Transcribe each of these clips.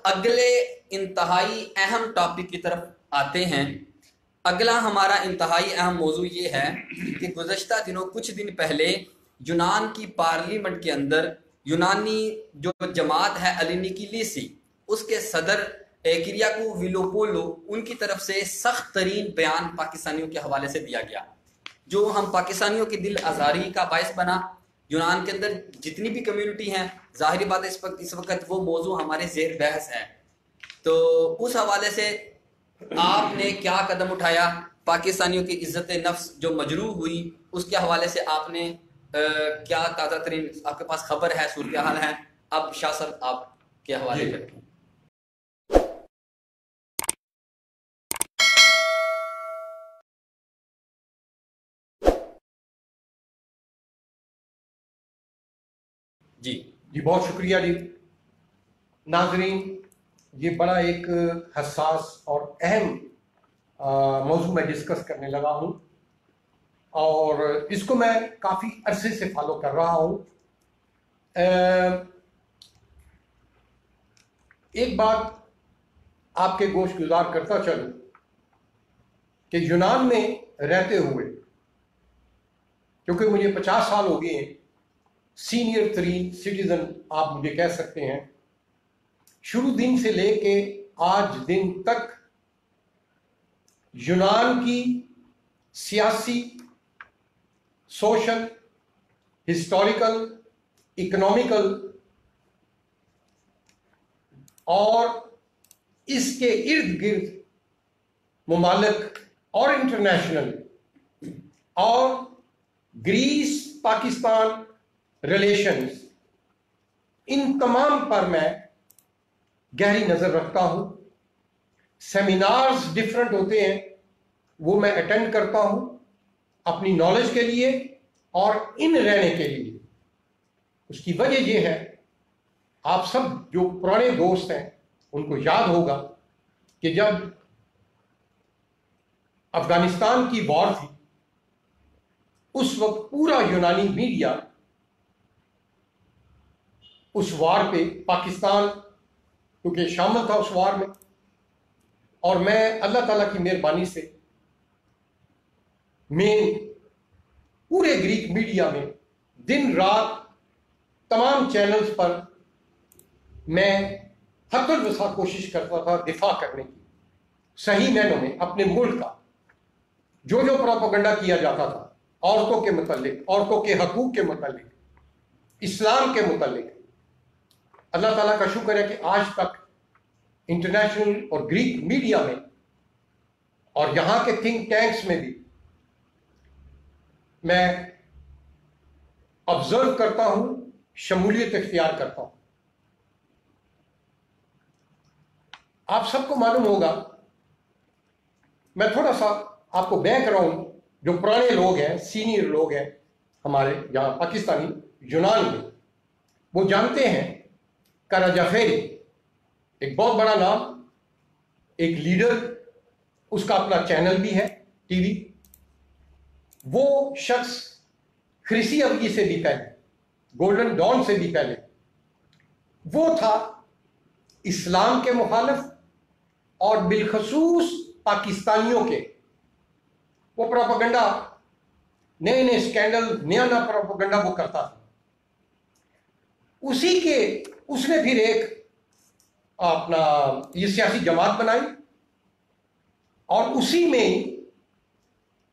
अगले इंतहाई अहम टॉपिक की तरफ आते हैं। अगला हमारा इंतहाई अहम मौजू ये है कि गुज़श्ता दिनों कुछ दिन पहले यूनान की पार्लियामेंट के अंदर यूनानी जो जमात है अलिनिकीलिसी, उसके सदर किरियाको विलोपोलो, उनकी तरफ से सख्त तरीन बयान पाकिस्तानियों के हवाले से दिया गया, जो हम पाकिस्तानियों की दिल आज़ारी का बायस बना। यूनान के अंदर जितनी भी कम्युनिटी हैं, ज़ाहिर बात है इस वक्त वो मौजू हमारे ज़ेर बहस है। तो उस हवाले से आपने क्या कदम उठाया? पाकिस्तानियों की इज्जत नफ्स जो मजरूह हुई, उसके हवाले से आपने क्या ताज़ा तरीन आपके पास खबर है, सूरत हाल है? अब शाह साहब आपके हवाले करके। जी जी, बहुत शुक्रिया जी। नाजरीन, ये बड़ा एक हसास और अहम मौजू मैं डिस्कस करने लगा हूँ और इसको मैं काफ़ी अरसे से फॉलो कर रहा हूँ। एक बात आपके गोश गुजार करता चलूँ कि यूनान में रहते हुए, क्योंकि मुझे 50 साल हो गए हैं, सीनियर तरीन सिटीजन आप मुझे कह सकते हैं, शुरू दिन से लेके आज दिन तक यूनान की सियासी, सोशल, हिस्टोरिकल, इकोनॉमिकल और इसके इर्द गिर्द मुमालिक और इंटरनेशनल और ग्रीस पाकिस्तान रिलेशंस, इन तमाम पर मैं गहरी नजर रखता हूं। सेमिनार्स डिफरेंट होते हैं, वो मैं अटेंड करता हूं अपनी नॉलेज के लिए और इन रहने के लिए। उसकी वजह यह है, आप सब जो पुराने दोस्त हैं उनको याद होगा कि जब अफगानिस्तान की वॉर थी, उस वक्त पूरा यूनानी मीडिया उस वार पे, पाकिस्तान क्योंकि शामिल था उस वार में, और मैं अल्लाह ताला की मेहरबानी से मेन पूरे ग्रीक मीडिया में दिन रात तमाम चैनल्स पर मैं हर वसा कोशिश करता था दिफा करने की, सही मायनों में अपने मुल्क का। जो जो प्रोपेगेंडा किया जाता था औरतों के मुतालिक, औरतों के हकूक के मुतालिक, इस्लाम के मुतालिक, अल्लाह ताला का शुक्र है कि आज तक इंटरनेशनल और ग्रीक मीडिया में और यहां के थिंक टैंक्स में भी मैं ऑब्जर्व करता हूं, शमूलियत इख्तियार करता हूं। आप सबको मालूम होगा, मैं थोड़ा सा आपको बैकग्राउंड, जो पुराने लोग हैं, सीनियर लोग हैं हमारे यहाँ पाकिस्तानी यूनान में, वो जानते हैं कराजाफेरी एक बहुत बड़ा नाम, एक लीडर, उसका अपना चैनल भी है टीवी। वो शख्स ख्रिसी अवगी से भी पहले, गोल्डन डॉन से भी पहले, वो था इस्लाम के मुखालिफ और बिलखसूस पाकिस्तानियों के, वो प्रोपेगेंडा, नए नए स्कैंडल, नया नया प्रोपेगेंडा वो करता था। उसी के उसने फिर एक अपना ये सियासी जमात बनाई और उसी में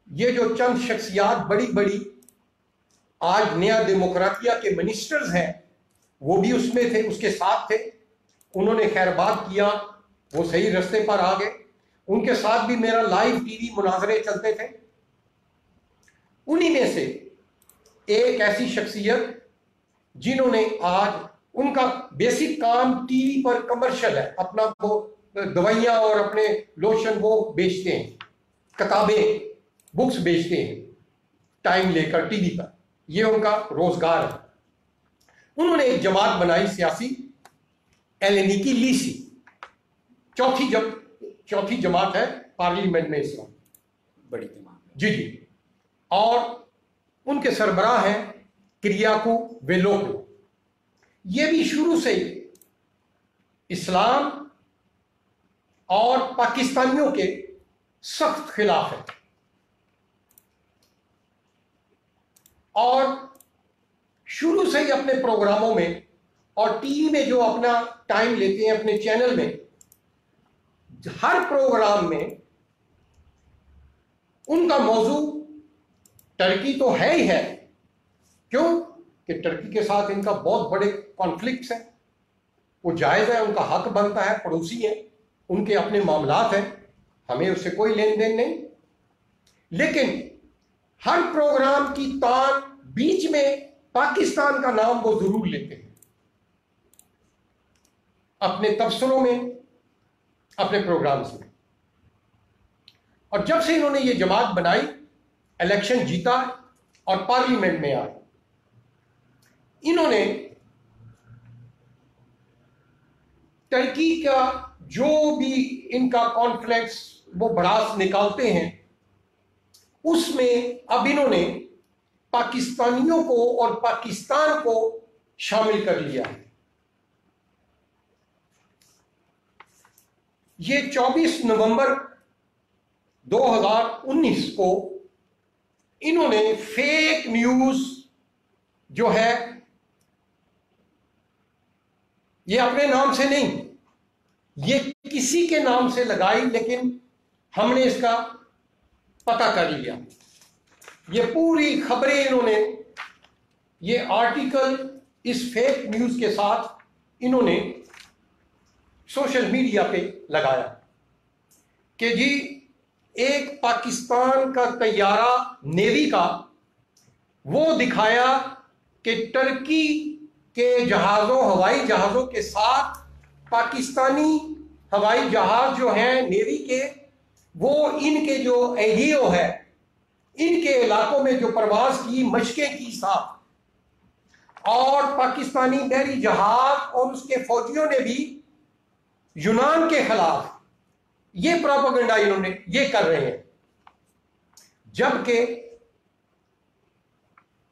ये जो चंद शख्सियात बड़ी बड़ी आज नया डेमोक्रेटिया के मिनिस्टर्स हैं, वो भी उसमें थे, उसके साथ थे। उन्होंने खैरबाद किया, वो सही रास्ते पर आ गए। उनके साथ भी मेरा लाइव टीवी मुनाजरे चलते थे। उन्हीं में से एक ऐसी शख्सियत जिन्होंने आज, उनका बेसिक काम टीवी पर कमर्शियल है, अपना वो दवाइयां और अपने लोशन वो बेचते हैं, किताबें, बुक्स बेचते हैं टाइम लेकर टीवी पर, ये उनका रोजगार है। उन्होंने एक जमात बनाई सियासी, एलेनिकीलिसी, चौथी जमात है पार्लियामेंट में इस वक्त, बड़ी जमात। जी जी। और उनके सरबराह हैं किरियाको वेलोपोलो। ये भी शुरू से इस्लाम और पाकिस्तानियों के सख्त खिलाफ है। और शुरू से ही अपने प्रोग्रामों में और टीवी में जो अपना टाइम लेते हैं अपने चैनल में, हर प्रोग्राम में उनका मौजू टर्की तो है ही है। क्यों कि टर्की के साथ इनका बहुत बड़े कॉन्फ्लिक्ट्स हैं, वो जायज है, उनका हक बनता है, पड़ोसी है, उनके अपने मामलात हैं, हमें उससे कोई लेन देन नहीं। लेकिन हर प्रोग्राम की तान बीच में पाकिस्तान का नाम वो जरूर लेते हैं अपने तबसरों में, अपने प्रोग्राम्स में। और जब से इन्होंने ये जमात बनाई, इलेक्शन जीता और पार्लियामेंट में आए, इन्होंने टर्की का जो भी इनका कॉन्फ्लिक्ट्स वो भड़ास निकालते हैं, उसमें अब इन्होंने पाकिस्तानियों को और पाकिस्तान को शामिल कर लिया है। ये 24 नवंबर 2019 को इन्होंने फेक न्यूज जो है, ये अपने नाम से नहीं, ये किसी के नाम से लगाई, लेकिन हमने इसका पता कर लिया। ये पूरी खबरें इन्होंने, ये आर्टिकल इस फेक न्यूज के साथ इन्होंने सोशल मीडिया पे लगाया कि जी एक पाकिस्तान का तैयारा नेवी का वो दिखाया कि टर्की के जहाजों, हवाई जहाजों के साथ पाकिस्तानी हवाई जहाज जो हैं नेवी के, वो इनके जो एगीओ है, इनके इलाकों में जो प्रवास की, मशकें की साथ, और पाकिस्तानी बहरी जहाज और उसके फौजियों ने भी यूनान के खिलाफ ये प्रोपेगेंडा इन्होंने ये कर रहे हैं। जबकि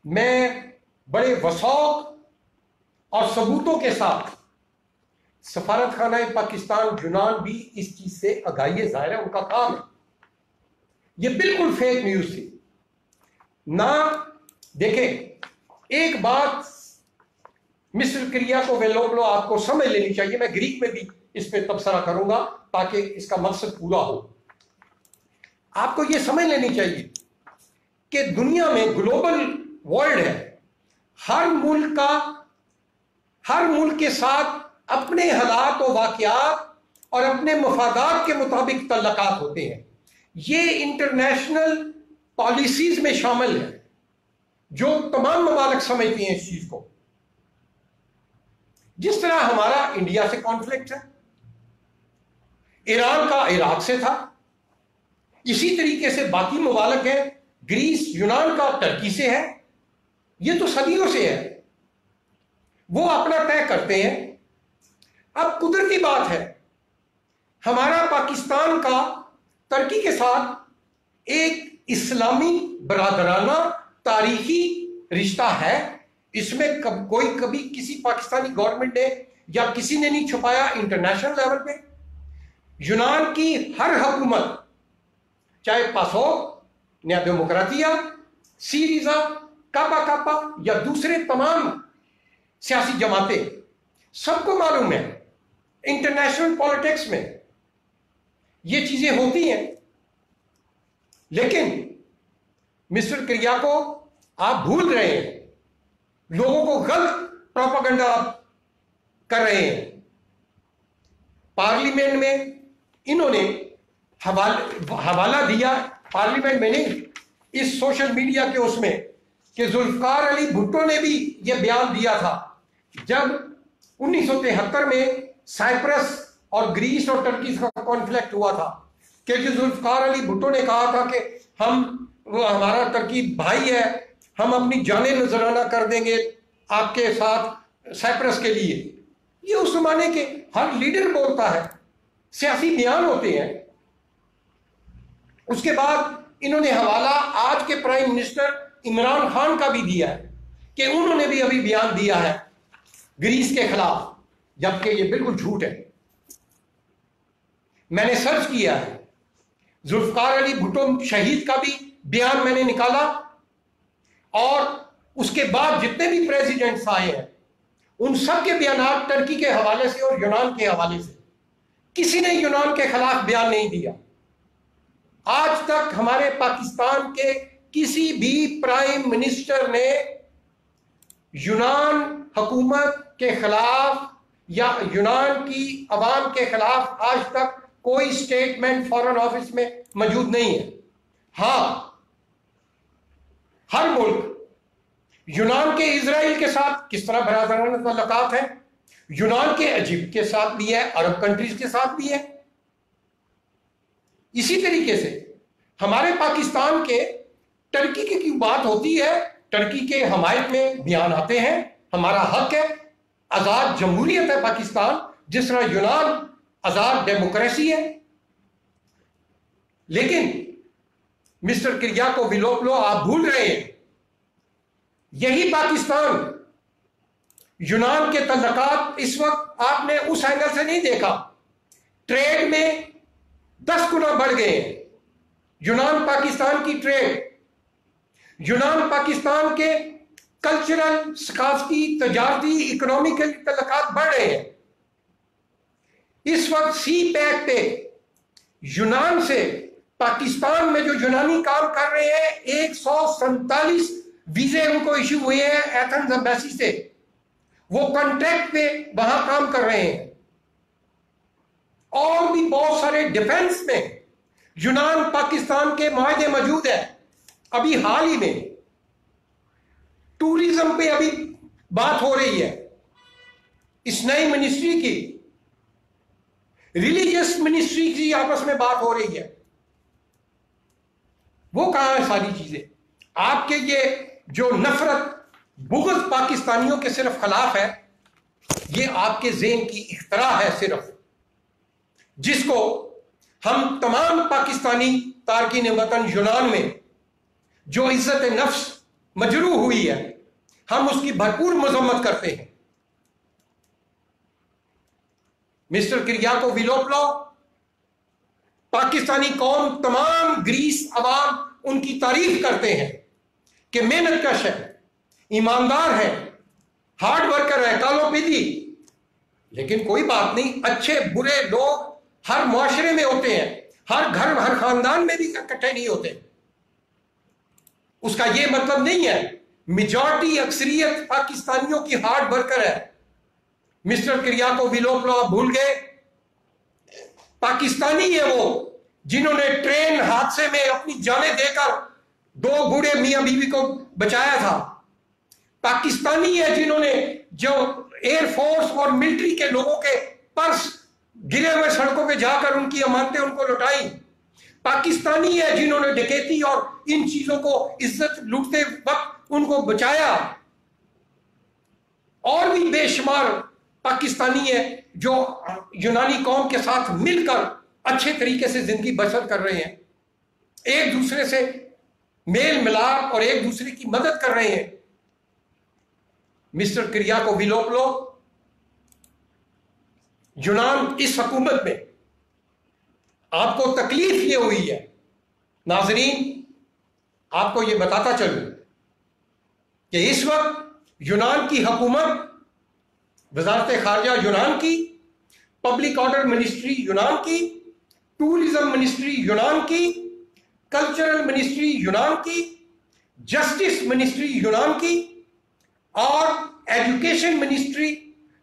मैं बड़े वसौक और सबूतों के साथ, सफारत खाना पाकिस्तान यूनान भी इस चीज से आगाही है, जाहिर है उनका काम है। ये बिल्कुल फेक न्यूज थी ना। देखें, एक बात मिस्र क्रिया को वेलोप्लो आपको समझ लेनी चाहिए, मैं ग्रीक में भी इस पे तबसरा करूंगा ताकि इसका मकसद पूरा हो। आपको यह समझ लेनी चाहिए कि दुनिया में ग्लोबल वर्ल्ड है, हर मुल्क के साथ अपने हालात और वाकयात और अपने मफादात के मुताबिक तल्लकात होते हैं। ये इंटरनेशनल पॉलिसीज में शामिल है जो तमाम ममालिक समझती हैं इस चीज को। जिस तरह हमारा इंडिया से कॉन्फ्लिक्ट है, ईरान का इराक से था, इसी तरीके से बाकी ममालिक हैं, ग्रीस यूनान का टर्की से है, ये तो सदियों से है, वो अपना तय करते हैं। अब कुदरती बात है, हमारा पाकिस्तान का टर्की के साथ एक इस्लामी बरादराना तारीखी रिश्ता है। इसमें कोई कभी किसी पाकिस्तानी गवर्नमेंट ने या किसी ने नहीं छुपाया। इंटरनेशनल लेवल पे यूनान की हर हुकूमत, चाहे पासोक, न्या डेमोक्रेटिया, सीरिजा, कापा कापा या दूसरे तमाम सियासी जमातें, सबको मालूम है इंटरनेशनल पॉलिटिक्स में ये चीजें होती हैं। लेकिन मिस्र क्रिया को आप भूल रहे हैं, लोगों को गलत प्रोपेगेंडा आप कर रहे हैं। पार्लियामेंट में इन्होंने हवाला दिया, पार्लियामेंट में नहीं, इस सोशल मीडिया के उसमें, कि जुल्फकार अली भुट्टो ने भी यह बयान दिया था जब 1973 में साइप्रस और ग्रीस और टर्की का कॉन्फ्लिक्ट हुआ था, कि जुल्फकार अली भुट्टो ने कहा था कि हमारा टर्की भाई है, हम अपनी जानें नजराना कर देंगे आपके साथ साइप्रस के लिए। ये उस जमाने के हर लीडर बोलता है, सियासी बयान होते हैं। उसके बाद इन्होंने हवाला आज के प्राइम मिनिस्टर इमरान खान का भी दिया है कि उन्होंने भी अभी बयान दिया है ग्रीस के खिलाफ, जबकि ये बिल्कुल झूठ है। मैंने सर्च किया है, जुल्फकार अली भुट्टो शहीद का भी बयान मैंने निकाला, और उसके बाद जितने भी प्रेसिडेंट्स आए हैं उन सब के बयान टर्की के हवाले से और यूनान के हवाले से, किसी ने यूनान के खिलाफ बयान नहीं दिया। आज तक हमारे पाकिस्तान के किसी भी प्राइम मिनिस्टर ने यूनान हुकूमत के खिलाफ या यूनान की अवाम के खिलाफ आज तक कोई स्टेटमेंट फॉरेन ऑफिस में मौजूद नहीं है। हां, हर मुल्क यूनान के इजराइल के साथ किस तरह बरादराना ताल्लुकात है, यूनान के इजिप्ट के साथ भी है, अरब कंट्रीज के साथ भी है। इसी तरीके से हमारे पाकिस्तान के टर्की की क्यों बात होती है, टर्की के हमायत में बयान आते हैं, हमारा हक है, आजाद जमहूरियत है पाकिस्तान, जिस तरह यूनान आजाद डेमोक्रेसी है। लेकिन मिस्टर किरियाकोविलोपोलो, आप भूल रहे हैं, यही पाकिस्तान यूनान के तल्लुकात इस वक्त आपने उस एंगल से नहीं देखा, ट्रेड में 10 गुना बढ़ गए हैं। यूनान पाकिस्तान की ट्रेड, यूनान पाकिस्तान के कल्चरल, सकाफती, तजारती, इकोनॉमिकल तल्लुकात बढ़ रहे हैं। इस वक्त सी पैक पे यूनान से पाकिस्तान में जो यूनानी काम कर रहे हैं, 147 वीजे उनको इश्यू हुए हैं एथेंस एम्बेसी से, वो कॉन्ट्रैक्ट पे वहां काम कर रहे हैं। और भी बहुत सारे डिफेंस में यूनान पाकिस्तान के मुआहदे मौजूद है। अभी हाल ही में टूरिज्म पे अभी बात हो रही है, इस नई मिनिस्ट्री की, रिलीजियस मिनिस्ट्री की आपस में बात हो रही है। वो कहां है सारी चीजें? आपके ये जो नफरत, बुग़्ज़ पाकिस्तानियों के सिर्फ खिलाफ है, ये आपके ज़हन की इख्तरा है सिर्फ, जिसको हम तमाम पाकिस्तानी तारकीन वतन यूनान में जो इज्जत नफ्स मजरूह हुई है, हम उसकी भरपूर मजम्मत करते हैं। मिस्टर किरियाकोविलोपोलो, पाकिस्तानी कौम, तमाम ग्रीस अवाम उनकी तारीफ करते हैं कि मेहनत कश है, ईमानदार है, हार्ड वर्कर है, कालो पीली। लेकिन कोई बात नहीं, अच्छे बुरे लोग हर मुआशरे में होते हैं, हर घर हर खानदान में भी इकट्ठे नहीं होते। उसका यह मतलब नहीं है मेजॉरिटी, अक्सरियत पाकिस्तानियों की हार्ड वर्कर है। मिस्टर किरियाकोविलोपोलो, आप भूल गए, पाकिस्तानी है वो जिन्होंने ट्रेन हादसे में अपनी जानें देकर 2 बूढ़े मियां बीवी को बचाया था। पाकिस्तानी है जिन्होंने जो एयरफोर्स और मिलिट्री के लोगों के पर्स गिरे हुए सड़कों पे जाकर उनकी अमानतें उनको लौटाई। पाकिस्तानी है जिन्होंने डकैती और इन चीजों को इज्जत लूटते वक्त उनको बचाया। और भी बेशुमार पाकिस्तानी है जो यूनानी कौम के साथ मिलकर अच्छे तरीके से जिंदगी बसर कर रहे हैं, एक दूसरे से मेल मिलाप और एक दूसरे की मदद कर रहे हैं। मिस्टर किरियाकोविलोपोलो, यूनान इस हुकूमत में आपको तकलीफ ये हुई है। नाजरीन, आपको ये बताता चलूं कि इस वक्त यूनान की हुकूमत, वजारत खारजा यूनान की, पब्लिक ऑर्डर मिनिस्ट्री यूनान की, टूरिज्म मिनिस्ट्री यूनान की, कल्चरल मिनिस्ट्री यूनान की, जस्टिस मिनिस्ट्री यूनान की और एजुकेशन मिनिस्ट्री,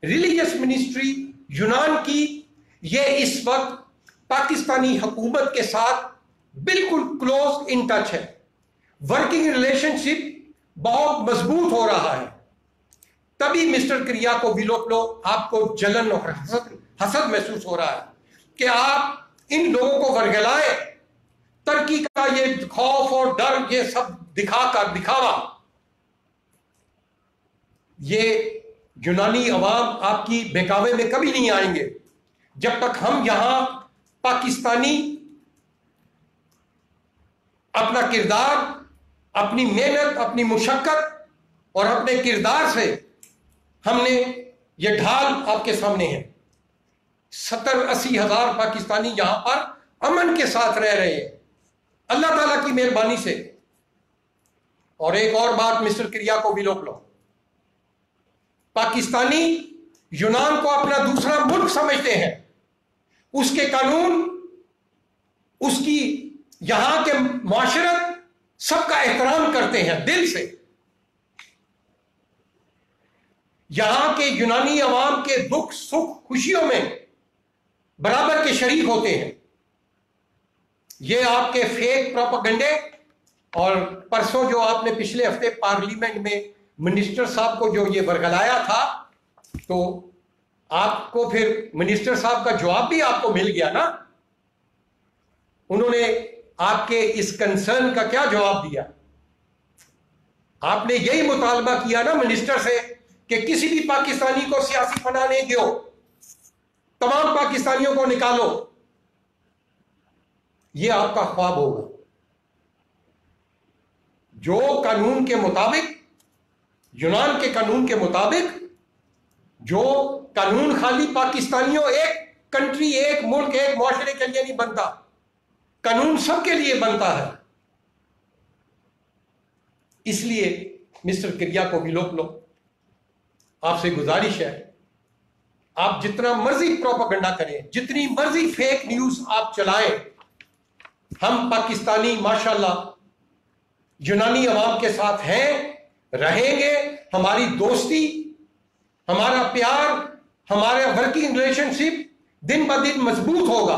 रिलीजियस मिनिस्ट्री यूनान की, ये इस वक्त पाकिस्तानी हुकूमत के साथ बिल्कुल क्लोज इन टच है। वर्किंग रिलेशनशिप बहुत मजबूत हो रहा है। तभी मिस्टर किरियाकोविलोपोलो, आपको जलन और हसद महसूस हो रहा है कि आप इन लोगों को वर्गलाए, तुर्की का ये खौफ और डर, ये सब दिखावा, ये यूनानी अवाम आपकी बहकावे में कभी नहीं आएंगे जब तक हम यहां पाकिस्तानी अपना किरदार, अपनी मेहनत, अपनी मुशक्कत और अपने किरदार से हमने ये ढाल आपके सामने है। 70-80 हजार पाकिस्तानी यहां पर अमन के साथ रह रहे हैं अल्लाह ताला की मेहरबानी से। और एक और बात मिस्टर किरियाको विलोक्लो, पाकिस्तानी यूनान को अपना दूसरा मुल्क समझते हैं, उसके कानून, उसकी यहां के मुआशरत सबका एहतराम करते हैं दिल से। यहां के यूनानी अवाम के दुख सुख खुशियों में बराबर के शरीक होते हैं। ये आपके फेक प्रोपेगेंडे, और परसों जो आपने पिछले हफ्ते पार्लियामेंट में मिनिस्टर साहब को जो ये बरगलाया था, तो आपको फिर मिनिस्टर साहब का जवाब भी आपको मिल गया ना। उन्होंने आपके इस कंसर्न का क्या जवाब दिया? आपने यही मुतालबा किया ना मिनिस्टर से कि किसी भी पाकिस्तानी को सियासी पनाह नहीं दो, तमाम पाकिस्तानियों को निकालो। यह आपका ख्वाब होगा। जो कानून के मुताबिक, यूनान के कानून के मुताबिक, जो कानून खाली पाकिस्तानियों, एक कंट्री, एक मुल्क, एक मुआशरे के लिए नहीं बनता, कानून सबके लिए बनता है। इसलिए मिस्टर किरियाको विलोक्लो, आपसे गुजारिश है, आप जितना मर्जी प्रोपेगेंडा करें, जितनी मर्जी फेक न्यूज आप चलाएं, हम पाकिस्तानी माशाल्लाह यूनानी अवाम के साथ हैं, रहेंगे। हमारी दोस्ती, हमारा प्यार, हमारा वर्किंग रिलेशनशिप दिन ब दिन मजबूत होगा।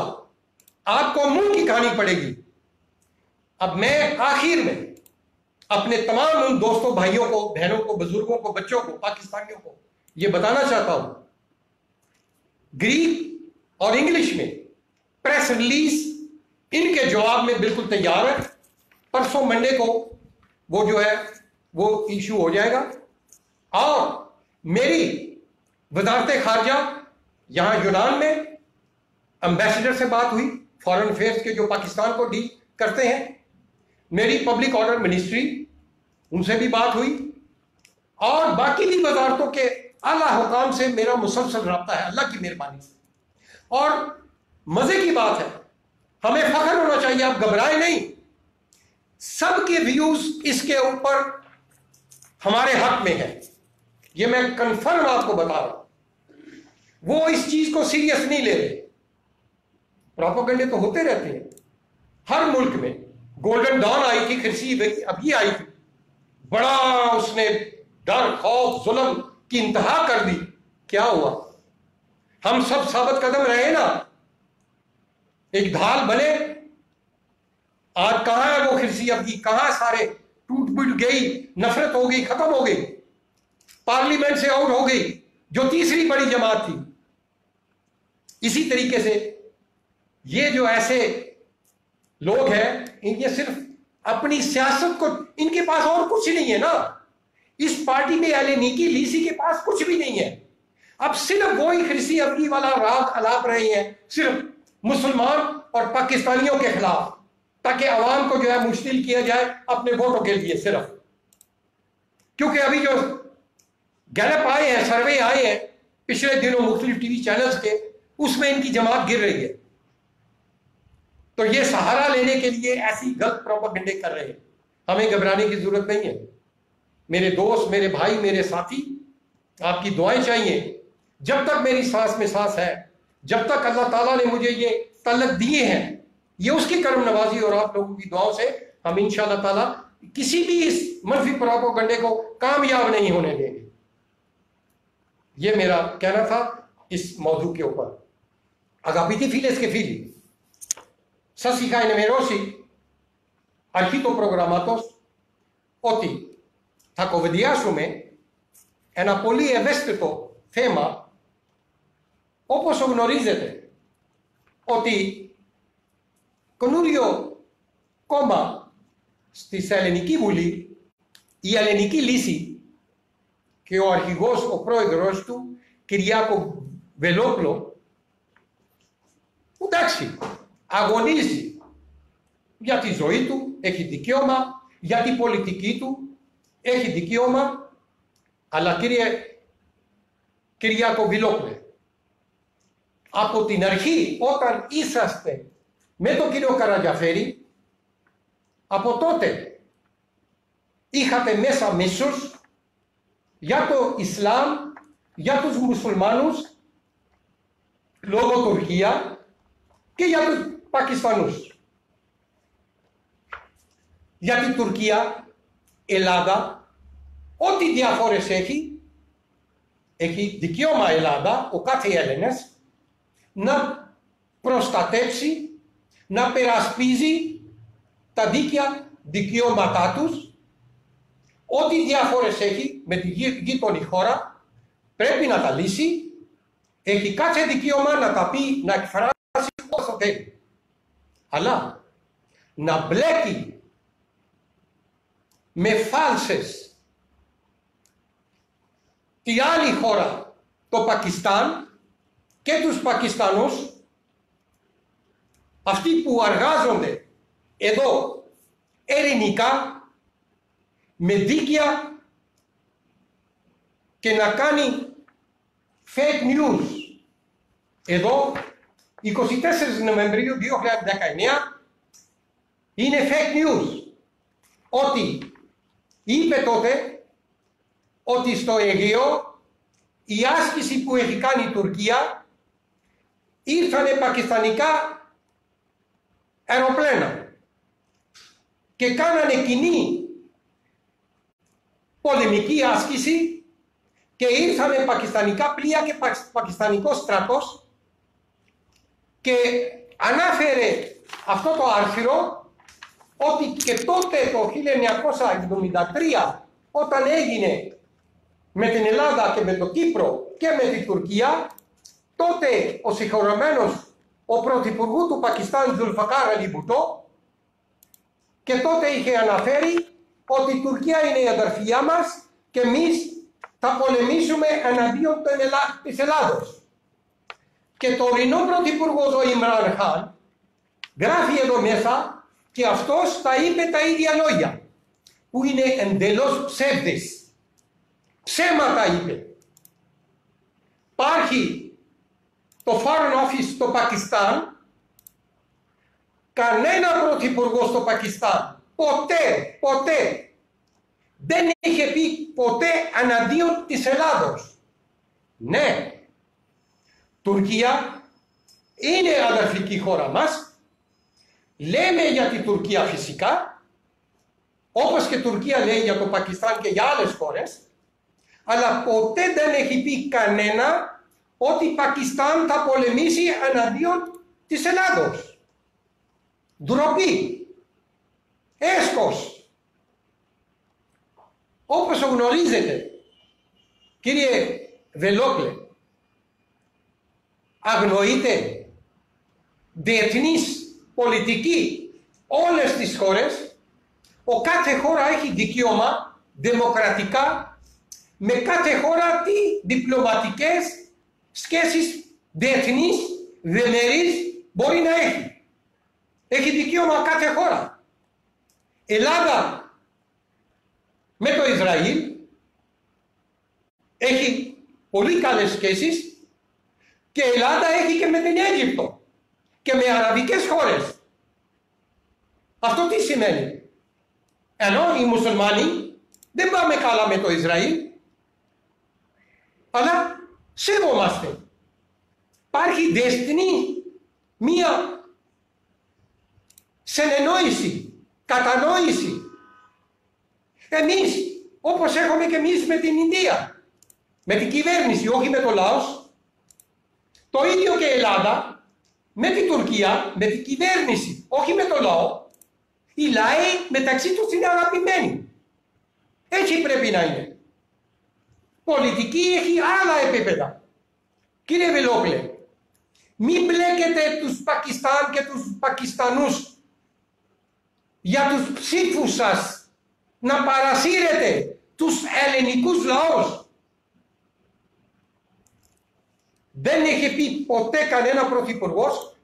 आपको मुंह की खानी पड़ेगी। अब मैं आखिर में अपने तमाम उन दोस्तों, भाइयों को, बहनों को, बुजुर्गों को, बच्चों को, पाकिस्तानियों को यह बताना चाहता हूं, ग्रीक और इंग्लिश में प्रेस रिलीज इनके जवाब में बिल्कुल तैयार है। परसों मंडे को वो जो है वो इशू हो जाएगा। और मेरी वजारत खारजा यहां यूनान में एम्बेसडर से बात हुई, फॉरेन अफेयर्स के जो पाकिस्तान को डील करते हैं। मेरी पब्लिक ऑर्डर मिनिस्ट्री, उनसे भी बात हुई, और बाकी भी वजारतों के आला हुकाम से मेरा मुसलसल रब्ता है अल्लाह की मेहरबानी से। और मजे की बात है, हमें फख्र होना चाहिए, आप घबराए नहीं। सबके व्यूज इसके ऊपर हमारे हक में है, ये मैं कंफर्म आपको बता रहा हूं। वो इस चीज को सीरियस नहीं ले रहे। प्रोपेगेंडे तो होते रहते हैं हर मुल्क में। गोल्डन डॉन आई थी, खिरसी अभी आई थी, बड़ा उसने डर, खौफ, जुल्म की इंतहा कर दी। क्या हुआ? हम सब साबित कदम रहे ना, एक ढाल बने। आज कहां है वो खिरसी अभी? कहां? सारे टूट फूट गई, नफरत हो गई, खत्म हो गई, पार्लियामेंट से आउट हो गई जो तीसरी बड़ी जमात थी। इसी तरीके से ये जो ऐसे लोग हैं, ये सिर्फ अपनी सियासत को, इनके पास और कुछ नहीं है ना। इस पार्टी में एलेनीकी लीसी के पास कुछ भी नहीं है। अब सिर्फ वो ही खिरसी अबकी वाला राग अलाप रहे हैं, सिर्फ मुसलमान और पाकिस्तानियों के खिलाफ, ताकि अवाम को जो है मुश्तिल किया जाए अपने वोटों के लिए सिर्फ। क्योंकि अभी जो गैलप आए हैं, सर्वे आए हैं पिछले दिनों मुख्तलिफ टीवी चैनल्स के, उसमें इनकी जमात गिर रही है। तो ये सहारा लेने के लिए ऐसी गलत प्रोपेगेंडे कर रहे हैं। हमें घबराने की जरूरत नहीं है। मेरे दोस्त, मेरे भाई, मेरे साथी, आपकी दुआएं चाहिए। जब तक मेरी सांस में सांस है, जब तक अल्लाह ताला ने मुझे ये तलक दिए हैं, ये उसकी करम नवाजी और आप लोगों की दुआओं से हम इंशाअल्लाह ताला किसी भी इस मनफी प्रोपेगेंडे को कामयाब नहीं होने देंगे। ये मेरा कहना था इस मौजू के ऊपर। Αγαπητοί φίλες και φίλοι, σας είχα ενημερώσει αρχή του προγραμμάτος ότι θα κοβεντιάσουμε ένα πολύ ευαίσθητο θέμα, όπως γνωρίζετε ότι καινούριο κόμμα στη Ελληνική Βουλή, η Ελληνική Λύση, και ο αρχηγός, ο πρόεδρος του, Κυριάκο Βελόκλο, εντάξει, αγωνίζει για τη ζωή του, έχει δικαίωμα, για την πολιτική του, έχει δικαίωμα, αλλά κύριε Κυριάκο Βελόκλε, Από την αρχή, όταν είσαστε με τον κύριο Καρατζαφέρη, από τότε είχατε μέσα μίσος για το Ισλάμ, για τους μουσουλμάνους, λόγω Τουρκία και για τους Πακιστανούς. Για την Τουρκία, Ελλάδα, ό,τι διαφορές έχει δικαίωμα Ελλάδα, ο κάθε Έλληνας, να προστατεύσει, να περασπίζει τα δίκαια δικαιώματά τους. Ό,τι διαφορές έχει με τη γείτονη χώρα πρέπει να τα λύσει. Έχει κάθε δικαίωμα να τα πει, να εκφράσει όσο θέλει. Αλλά να μπλέκει με φάλσες τη άλλη χώρα, το Πακιστάν και τους Πακιστανούς, αυτοί που εργάζονται εδώ ειρηνικά, με δίκαια, και να κάνει fake news. Εδώ, 24 Νοεμβρίου 2019, είναι fake news. Ότι είπε τότε ότι στο Αιγαίο η άσκηση που έχει κάνει η Τουρκία ήρθανε πακιστανικά αεροπλάνα και κάνανε κοινή πολεμική άσκηση και ήρθανε πακιστανικά πλοία και πακιστανικός στρατός, και ανάφερε αυτό το άρθρο ότι και τότε το 1973, όταν έγινε με την Ελλάδα και με το Κύπρο και με την Τουρκία, τότε ο συγχωρεμένος ο πρωθυπουργού του Πακιστάν, Ζουλφακάρ Αλί Μπούτο, και τότε είχε αναφέρει ότι η Τουρκία είναι η αδερφιά μας και εμείς θα πολεμήσουμε εναντίον της Ελλάδος. Και το τωρινό πρωθυπουργός, ο Ιμράν Χάν, γράφει εδώ μέσα και αυτός τα είπε τα ίδια λόγια, που είναι εντελώς ψεύδες. Ψέματα είπε. Υπάρχει το Foreign Office στο Πακιστάν, κανένα πρωθυπουργός στο Πακιστάν ποτέ δεν είχε πει ποτέ εναντίον της Ελλάδος. Ναι, Τουρκία είναι αδερφική χώρα μας, λέμε για την Τουρκία φυσικά, όπως και Τουρκία λέει για το Πακιστάν και για άλλες χώρες, αλλά ποτέ δεν έχει πει κανένα ότι Πακιστάν θα πολεμήσει εναντίον της Ελλάδος. Ντροπή, έσχος. Όπως γνωρίζετε, κύριε Βελόκλε, αγνοείται διεθνής πολιτική όλες τις χώρες. Ο κάθε χώρα έχει δικαίωμα δημοκρατικά με κάθε χώρα τι διπλωματικές σχέσεις διεθνείς, διμερείς μπορεί να έχει. Έχει δικαίωμα κάθε χώρα. Ελλάδα με το Ισραήλ έχει πολύ καλές σχέσεις, και η Ελλάδα έχει και με την Αίγυπτο και με αραβικές χώρες. Αυτό τι σημαίνει? Ενώ οι μουσουλμάνοι δεν πάμε καλά με το Ισραήλ, αλλά σέβομαστε. Υπάρχει διεθνή μία συνεννόηση, κατανόηση. Εμείς, όπως έχουμε και εμείς με την Ινδία, με την κυβέρνηση, όχι με το λαός, το ίδιο και η Ελλάδα με την Τουρκία, με την κυβέρνηση, όχι με το λαό. Οι λαοί μεταξύ τους είναι αγαπημένοι. Έτσι πρέπει να είναι. Πολιτική έχει άλλα επίπεδα. Κύριε Βελόκλε, μην μπλέκετε τους Πακιστάν και τους Πακιστανούς για τους ψήφους σας, να παρασύρετε τους ελληνικούς λαούς. Δεν έχει πει ποτέ κανένα πρωθυπουργός,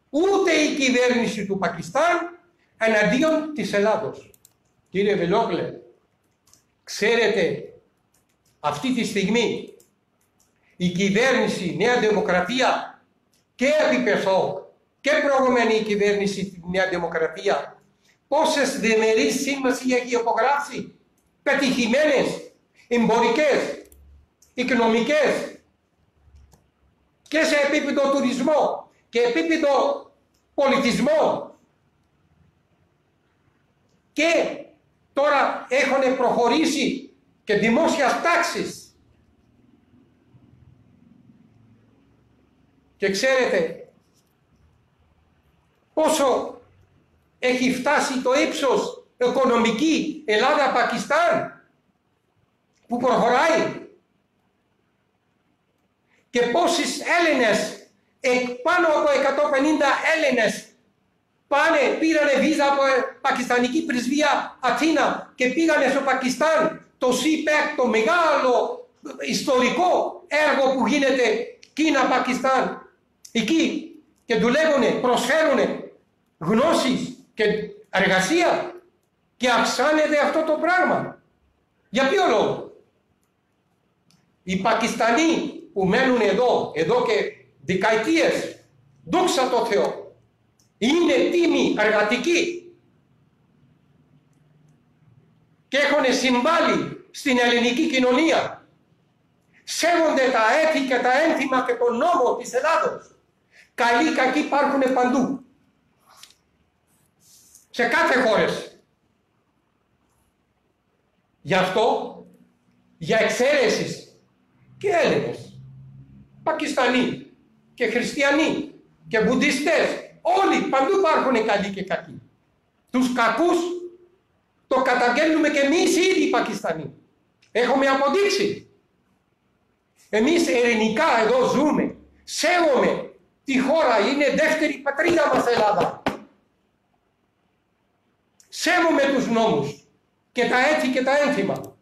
ούτε η κυβέρνηση του Πακιστάν, εναντίον της Ελλάδος. Κύριε Βελόκλε, ξέρετε, αυτή τη στιγμή η κυβέρνηση Νέα Δημοκρατία και επί ΠΑΣΟΚ και προηγούμενη κυβέρνηση Νέα Δημοκρατία πόσες διμερείς σύμβασεις έχει υπογράψει, πετυχημένες, εμπορικές, οικονομικές και σε επίπεδο τουρισμό και επίπεδο πολιτισμό. Και τώρα έχουν προχωρήσει και δημόσιας τάξης. Και ξέρετε πόσο έχει φτάσει το ύψος οικονομική Ελλάδα-Πακιστάν που προχωράει και πόσοι Έλληνες, πάνω από 150 Έλληνες πήρανε βίζα από πακιστανική πρεσβεία Αθήνα και πήγανε στο Πακιστάν, το CPEC, το μεγάλο ιστορικό έργο που γίνεται Κίνα-Πακιστάν εκεί και δουλεύουν, προσφέρουν γνώσεις και εργασία και αυξάνεται αυτό το πράγμα. Για ποιο λόγο? Οι Πακιστανοί που μένουν εδώ και δεκαετίες, δόξα τω Θεώ, είναι τίμοι εργατικοί και έχουν συμβάλει στην ελληνική κοινωνία. Σέβονται τα έθη και τα ένθιμα και τον νόμο της Ελλάδος. Καλοί κακοί υπάρχουν παντού. Σε κάθε χώρες. Γι' αυτό, για εξαίρεσεις και Έλληνες, Πακιστανοί και Χριστιανοί και Βουδιστές, όλοι παντού υπάρχουν καλοί και κακοί. Τους κακούς το καταγγέλνουμε και εμείς ήδη οι Πακιστανοί. Έχουμε αποδείξει. Εμείς ειρηνικά εδώ ζούμε. Σέβομαι τη χώρα, είναι δεύτερη πατρίδα μας Ελλάδα. Σέβομαι τους νόμους και τα έθη και τα ένθιμα.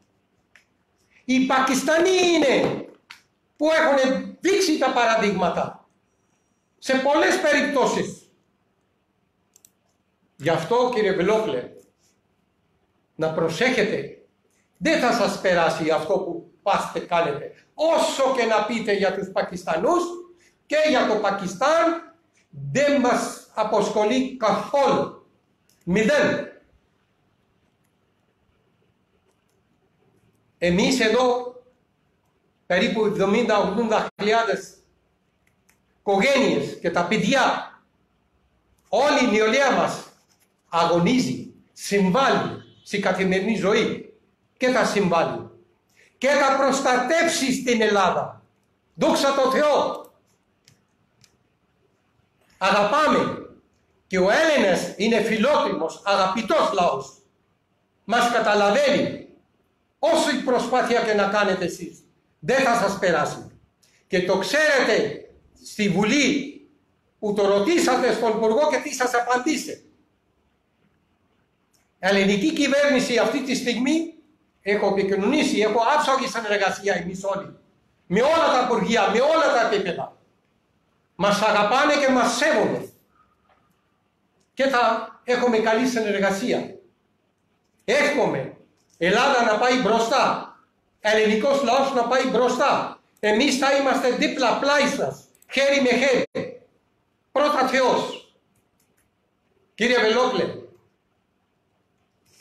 Οι Πακιστανοί είναι που έχουν δείξει τα παραδείγματα σε πολλές περιπτώσεις. Γι' αυτό, κύριε Βελόπλε, να προσέχετε. Δεν θα σας περάσει αυτό που πάστε κάνετε. Όσο και να πείτε για τους Πακιστανούς και για το Πακιστάν, δεν μας αποσχολεί καθόλου. Μηδέν. Εμείς εδώ, περίπου 70-80 χιλιάδες οικογένειες και τα παιδιά, όλη η νεολαία μας αγωνίζει, συμβάλλει στην καθημερινή ζωή και θα συμβάλλει και θα προστατεύσει στην Ελλάδα. Δόξα τω Θεώ. Αγαπάμε και ο Έλληνας είναι φιλότιμος, αγαπητός λαός. Μας καταλαβαίνει. Όσο η προσπάθεια και να κάνετε εσείς, δεν θα σας περάσει. Και το ξέρετε στη Βουλή που το ρωτήσατε στον Υπουργό και τι σας απαντήσε. Η ελληνική κυβέρνηση αυτή τη στιγμή, έχω επικοινωνήσει, έχω άψογη συνεργασία εμείς όλοι, με όλα τα υπουργεία, με όλα τα επίπεδα. Μας αγαπάνε και μας σέβονται. Και θα έχουμε καλή συνεργασία. Εύχομαι Ελλάδα να πάει μπροστά, ελληνικός λαός να πάει μπροστά. Εμείς θα είμαστε δίπλα πλάι σας, χέρι με χέρι. Πρώτα Θεός. Κύριε Βελόπλε,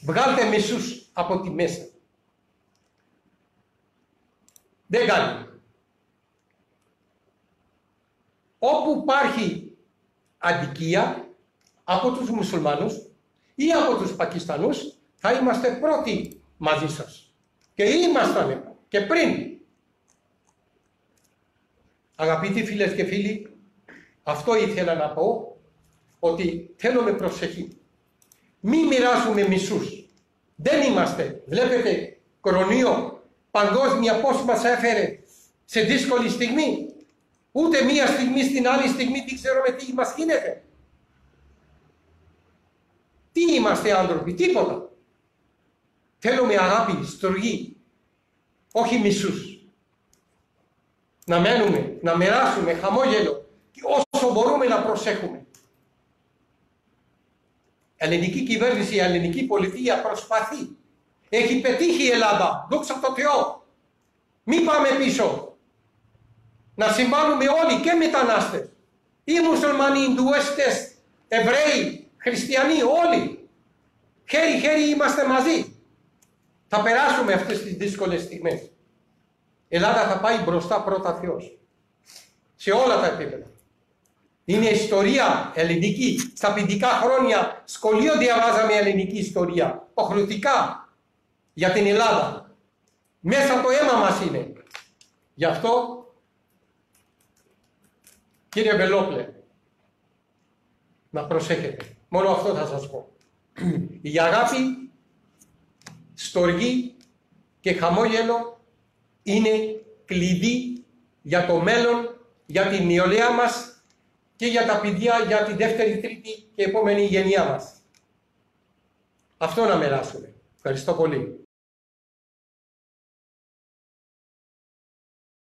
βγάλτε μισούς από τη μέσα. Δεν κάνει. Όπου υπάρχει αδικία από τους μουσουλμάνους ή από τους Πακιστανούς, θα είμαστε πρώτοι μαζί σας. Και ήμασταν και πριν. Αγαπητοί φίλες και φίλοι, αυτό ήθελα να πω, ότι θέλουμε προσοχή. Μην μοιράσουμε μισούς. Δεν είμαστε. Βλέπετε, κορονοϊό, παγκόσμια πώς μας έφερε σε δύσκολη στιγμή. Ούτε μία στιγμή στην άλλη στιγμή δεν ξέρουμε τι μας γίνεται. Τι είμαστε άνθρωποι, τίποτα. Θέλουμε αγάπη, στοργή, όχι μισούς. Να μένουμε, να μοιράσουμε χαμόγελο και όσο μπορούμε να προσέχουμε. Η ελληνική κυβέρνηση, η ελληνική πολιτεία προσπαθεί. Έχει πετύχει η Ελλάδα, δόξα τω Θεώ. Μην πάμε πίσω. να συμβάλλουμε όλοι, και μετανάστες, ή μουσουλμανοί, Ινδουέστες, Εβραίοι, Χριστιανοί, όλοι. Χέρι-χέρι είμαστε μαζί. Θα περάσουμε αυτές τις δύσκολες στιγμές. Η Ελλάδα θα πάει μπροστά πρώτα Θεός. Σε όλα τα επίπεδα. Είναι ιστορία ελληνική. Στα παιδικά χρόνια σχολείο διαβάζαμε ελληνική ιστορία. Οχρωτικά για την Ελλάδα. Μέσα το αίμα μας είναι. Γι' αυτό, κύριε Βελόπλε, να προσέχετε. Μόνο αυτό θα σας πω. Η αγάπη, στοργή και χαμόγελο είναι κλειδί για το μέλλον, για την νεολαία μας και για τα παιδιά, για τη δεύτερη, τρίτη και επόμενη γενιά μας. Αυτό να μοιράσουμε. Ευχαριστώ πολύ.